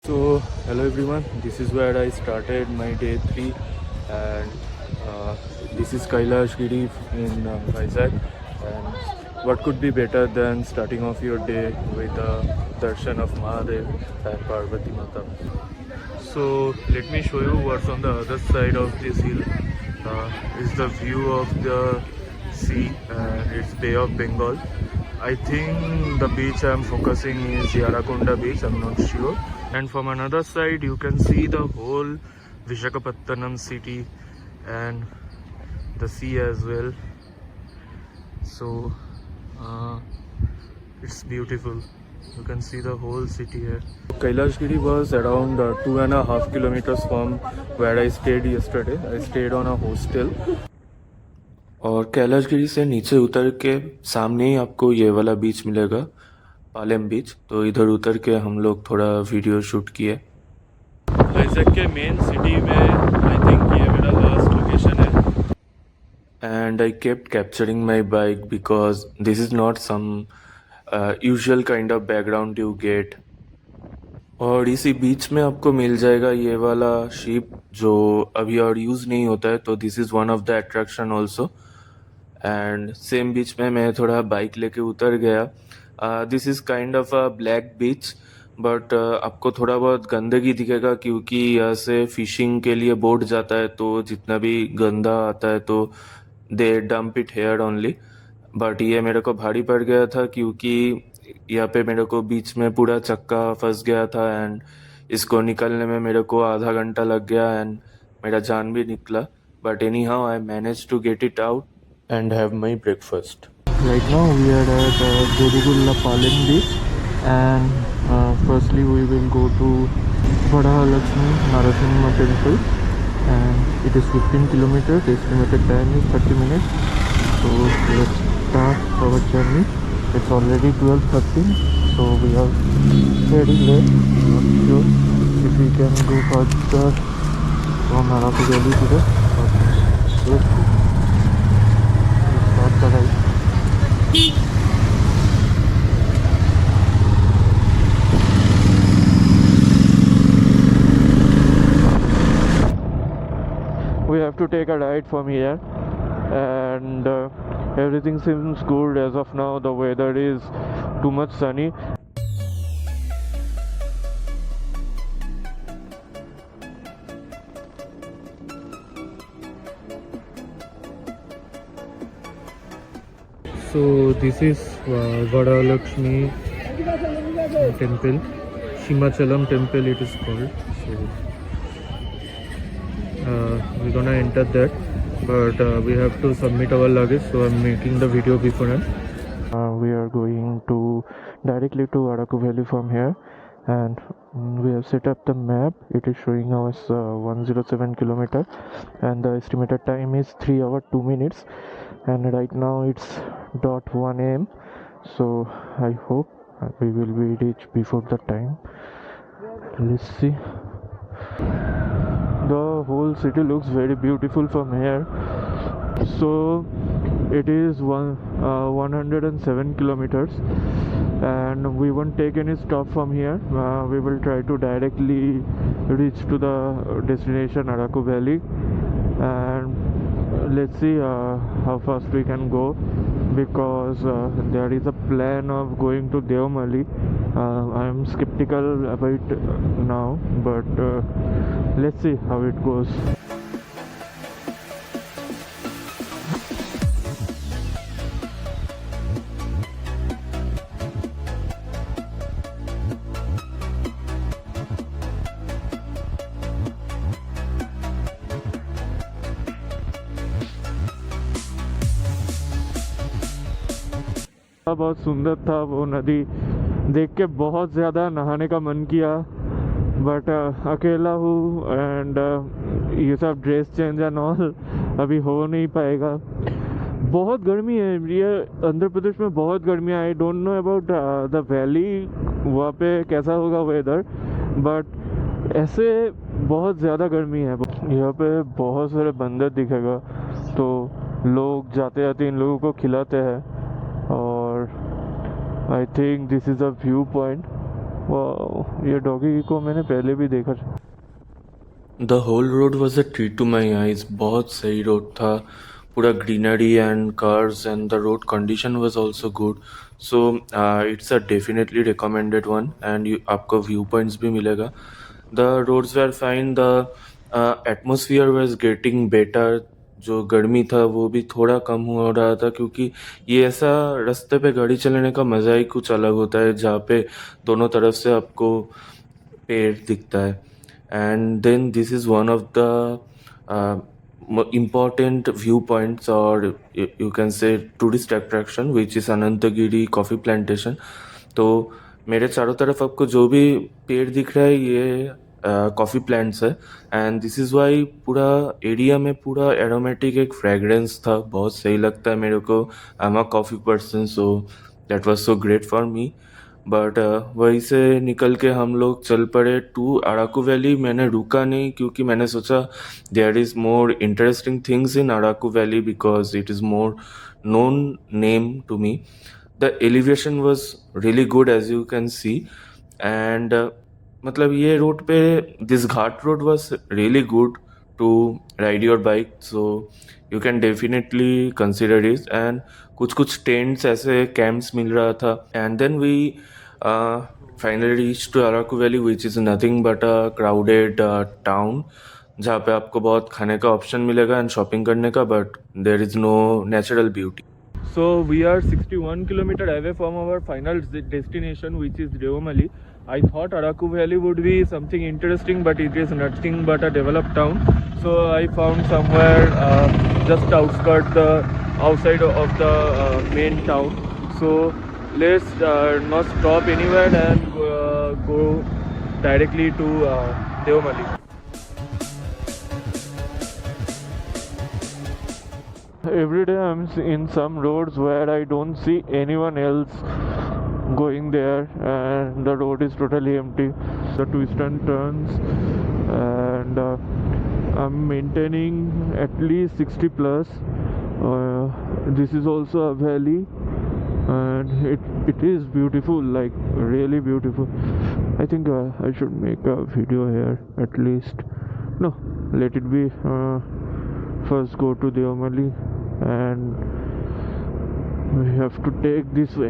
So, hello everyone. This is where I started my day 3, and uh, this is Kailash Giri in Vizag. And what could be better than starting off your day with a darshan of Mahadev and Parvati Mata? So, let me show you what's on the other side of this hill. Is the view of the sea, and it's Bay of Bengal. I think the beach I'm focusing is Yarakonda beach, I'm not sure. And from another side you can see the whole Visakhapatnam city and the sea as well. So it's beautiful. You can see the whole city here. Kailashgiri was around 2.5 kilometers from where I stayed yesterday. I stayed on a hostel. और कैलाशगिरी से नीचे उतर के सामने ही आपको ये वाला बीच मिलेगा, पालेम बीच। तो इधर उतर के हम लोग थोड़ा वीडियो शूट किए। वाइजैक के मेन सिटी में आई थिंक ये मेरा लास्ट लोकेशन है। And I kept capturing my bike because this is not some usual kind of background you get. और इसी बीच में आपको मिल जाएगा ये वाला शिप जो अभी और यूज़ नहीं होता है, तो this is one of the attraction also. And same beach में मैं थोड़ा बाइक लेके उतर गया। This is kind of a black beach, but आपको थोड़ा बहुत गंदगी दिखेगा क्योंकि यहाँ से फिशिंग के लिए बोट जाता है, तो जितना भी गंदा आता है तो they dump it here only. But ये मेरे को भारी पड़ गया था क्योंकि यहाँ पे मेरे को बीच में पूरा चक्का फंस गया था, एंड इसको निकलने में मेरे को आधा घंटा लग गया एंड मेरा जान भी निकला। But anyhow I manage to get it out and have my breakfast. Right now we are at Jodugulla Palem Beach, and firstly we will go to Vadahalakshmi Narasimha Temple, and it is 15 kilometers. The estimated time is 30 minutes. So let's start our journey. It's already 12:30, so we are very late. Not sure if we can go further from Araku Valley today, but let's see. Start the ride. We have to take a ride from here, and everything seems good as of now. The weather is too much sunny. So this is Vadahalakshmi temple, Shimachalam temple it is called. So we're gonna enter that, but we have to submit our luggage, so I'm making the video beforehand. We are going to directly to Araku Valley from here, and we have set up the map. It is showing us 107 kilometer, and the estimated time is 3 hours 2 minutes, and right now it's dot 1 a.m. So I hope we will be reach before the time. Let's see. The whole city looks very beautiful from here. So it is 107 kilometers, and we won't take any stop from here. We will try to directly reach to the destination Araku Valley, and let's see how fast we can go, because there is a plan of going to Devmali. I am skeptical about now, but let's see how it goes. बहुत सुंदर था वो नदी, देख के बहुत ज़्यादा नहाने का मन किया, बट अकेला हूँ, एंड ये सब ड्रेस चेंज एंड ऑल अभी हो नहीं पाएगा। बहुत गर्मी है ये आंध्र प्रदेश में, बहुत गर्मी है। I don't know about the valley, वहाँ पे कैसा होगा वेदर, बट ऐसे बहुत ज़्यादा गर्मी है। यहाँ पे बहुत सारे बंदर दिखेगा, तो लोग जाते जाते इन लोगों को खिलाते हैं। और I think this is a view point, वाह, ये डॉगी को मैंने पहले भी देखा। The whole road was a treat to my eyes. बहुत सही रोड था, पूरा greenery and cars and the road condition was also good. So it's a definitely recommended one and you आपको व्यू पॉइंट्स भी मिलेगा। The roads were fine, the atmosphere was getting better. जो गर्मी था वो भी थोड़ा कम हो रहा था, क्योंकि ये ऐसा रास्ते पे गाड़ी चलाने का मज़ा ही कुछ अलग होता है जहाँ पे दोनों तरफ से आपको पेड़ दिखता है। And then this is one of the uh, important viewpoints, or you can say tourist attraction, which is Anantagiri coffee plantation. तो मेरे चारों तरफ आपको जो भी पेड़ दिख रहा है ये कॉफ़ी प्लांट्स है। एंड दिस इज़ वाई पूरा एरिया में पूरा एरोमेटिक एक फ्रेगरेंस था, बहुत सही लगता है मेरे को। I am a coffee person, so that was so great for me. But वहीं से निकल के हम लोग चल पड़े टू अराकू वैली। मैंने रुका नहीं क्योंकि मैंने सोचा there is more interesting things in Araku Valley because it is more known name to me. The elevation was really good as you can see, and मतलब ये रोड पे this Ghat road was really good to ride your bike, so you can definitely consider it. And कुछ कुछ tents ऐसे camps मिल रहा था। And then we finally reach to Araku Valley which is nothing but a crowded town, जहाँ पे आपको बहुत खाने का ऑप्शन मिलेगा एंड शॉपिंग करने का, but there is no natural beauty. So we are 61 kilometer away from our final destination, which is Devamali. I thought Araku Valley would be something interesting, but it is nothing but a developed town. So I found somewhere just outside of the main town. So let's not stop anywhere and go directly to Devamali. Every day I'm in some roads where I don't see anyone else going there, and the road is totally empty, the twists and turns, and I'm maintaining at least 60 plus. This is also a valley, and it is beautiful, like really beautiful. I think I should make a video here at least. No, let it be. First go to Devamali, and we have to take this way.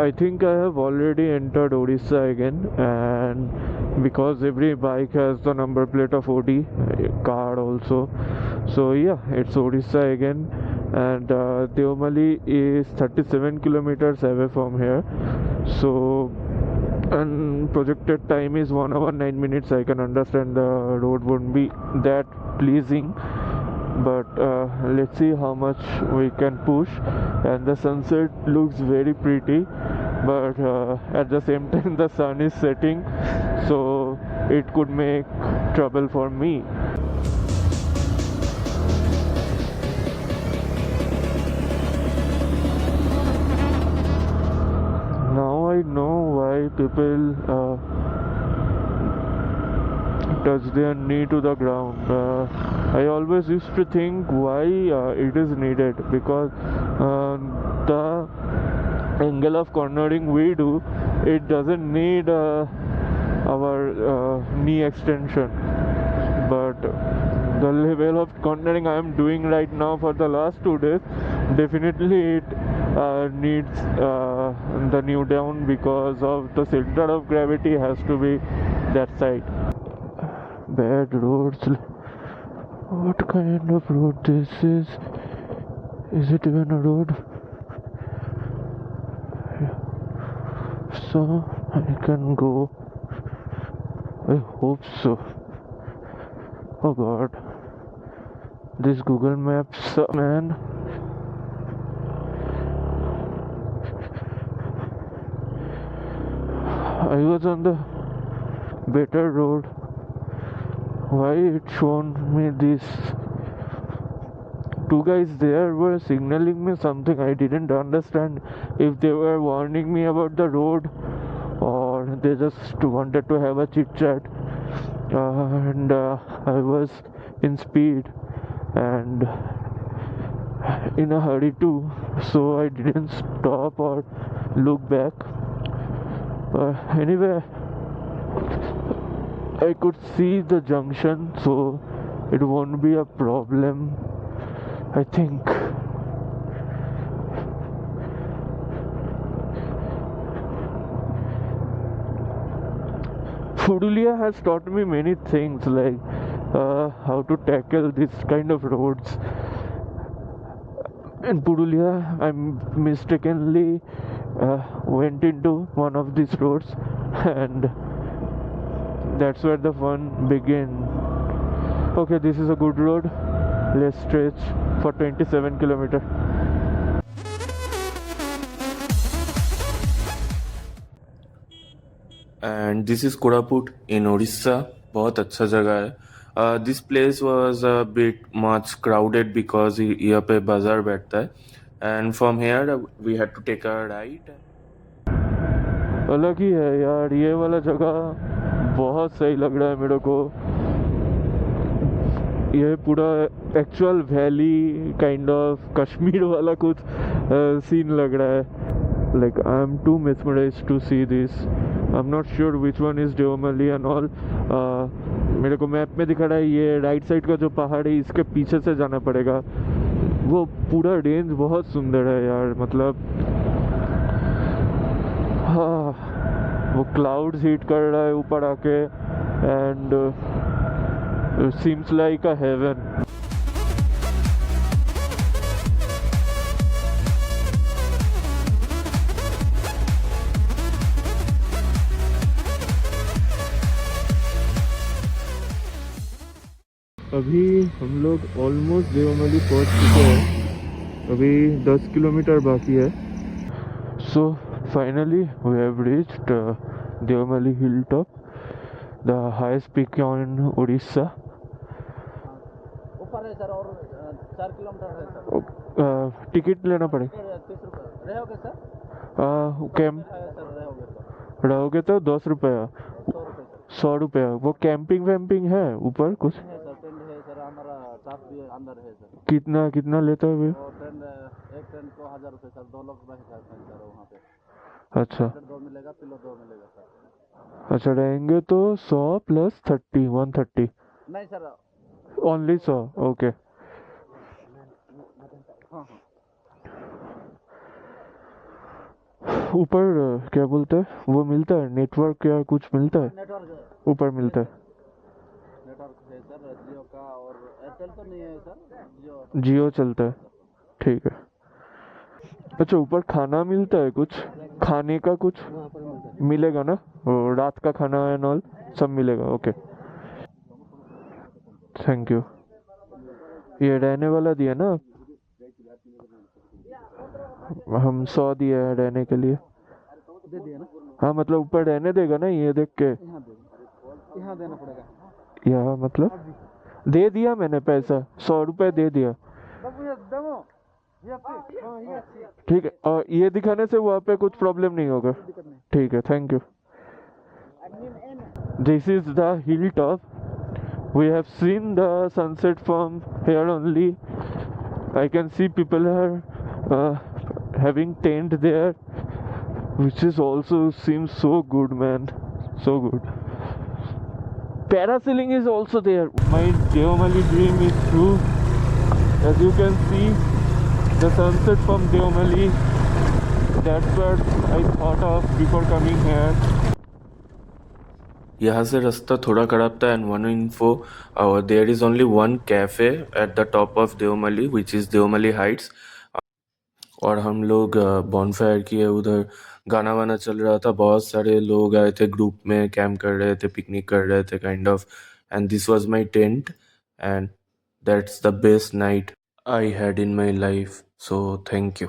I think I have already entered Odisha again, and because every bike has the number plate of OD car also, so yeah, it's Odisha again. And Devamali is 37 kilometers away from here, so and projected time is 1 hour 9 minutes. I can understand the road won't be that pleasing, but let's see how much we can push. And the sunset looks very pretty, but at the same time the sun is setting, so it could make trouble for me. Now I know why people touch their knee to the ground. I always used to think why it is needed, because the angle of cornering we do, it doesn't need our knee extension, but the level of cornering I am doing right now for the last 2 days, definitely it needs the new down, because of the center of gravity has to be that side. Bad roads. What kind of road this is? Is it even a road? So I can go. I hope so. Oh god. This Google Maps, man. I was on the better road. Why it shown me this? Two guys there were signaling me something. I didn't understand if they were warning me about the road or they just wanted to have a chit chat. And I was in speed and in a hurry too, so I didn't stop or look back. Anyway, I could see the junction, so it won't be a problem, I think. Purulia has taught me many things, like how to tackle this kind of roads. In Purulia, I mistakenly went into one of these roads, and that's where the fun began. Okay, this is a good road. Let's stretch for 27 kilometers. And this is Koraput in Orissa. बहुत अच्छा जगह है. This place was a bit much crowded because यहाँ पे बाजार बैठता है. And from here we had to take a ride. अलग ही है यार, ये वाला जगह बहुत सही लग रहा है मेरे को. ये पूरा actual valley kind of Kashmir वाला कुछ सीन लग रहा है. Like I'm too mesmerized to see this. I'm not sure which one is Deomali and all. मेरे को मैप में दिखा रहा है ये राइट साइड का जो पहाड़ है इसके पीछे से जाना पड़ेगा. वो पूरा रेंज बहुत सुंदर है यार. मतलब हाँ, वो क्लाउड्स हीट कर रहा है ऊपर आके and seems like a heaven. अभी हम लोग ऑलमोस्ट देवमली पहुंच चुके हैं. अभी 10 किलोमीटर बाकी है. So finally we have reached Deomali hill top, the highest peak on Orissa. ऊपर है सर और 4 किलोमीटर है सर. टिकट लेना पड़ेगा. 30 रुपये रहोगे सर. कैंप सर रहोगे रहोगे तो 10 रुपया. 100 रुपया. वो कैंपिंग वैम्पिंग है ऊपर कुछ है सर. टेंट है सर. हमारा स्टाफ भी अंदर है सर. कितना कितना लेता है और टेंट एक टेंट को 1000 रुपये सर. 2 लोग रह सकते हैं सर वहाँ पे. अच्छा 2 मिलेगा, पिलो 2 मिलेगा सर. अच्छा रहेंगे तो 100 प्लस 30 130. नहीं सर. ओनली 100. ओके. हाँ हाँ. ऊपर क्या बोलते हैं वो मिलता है नेटवर्क या कुछ मिलता है नेटवर्क ऊपर मिलता है. नेटवर्क है सर. जियो का और एयरटेल तो नहीं है सर. जियो चलता है. ठीक है. अच्छा ऊपर खाना मिलता है कुछ खाने का कुछ वहाँ पर मिलता है. मिलेगा ना. रात का खाना एंड ऑल सब मिलेगा. Okay thank you. ये रहने वाला दिया ना. हम 100 दिया है रहने के लिए. दे दिया ना. हाँ मतलब ऊपर रहने देगा ना ये देख के. यहाँ देना पड़ेगा. यहाँ मतलब दे दिया मैंने पैसा. 100 रुपये दे दिया. ठीक है. और ये दिखाने से वहाँ पे कुछ प्रॉब्लम नहीं होगा. ठीक है thank you. This is the hill top. We have seen the sunset from here only. I can see people are having tent there, which is also seems so good, man. So good. Parasailing is also there. My Deomali dream is true. As you can see, the sunset from Deomali. That's what I thought of before coming here. यहाँ से रास्ता थोड़ा खराब था. And one info, there is only one cafe at the top of Deomali which is Deomali heights. और हम लोग bonfire किए. उधर गाना वाना चल रहा था. बहुत सारे लोग आए थे ग्रुप में. कैंप कर रहे थे, पिकनिक कर रहे थे kind of. And this was my tent and that's the best night I had in my life. So thank you.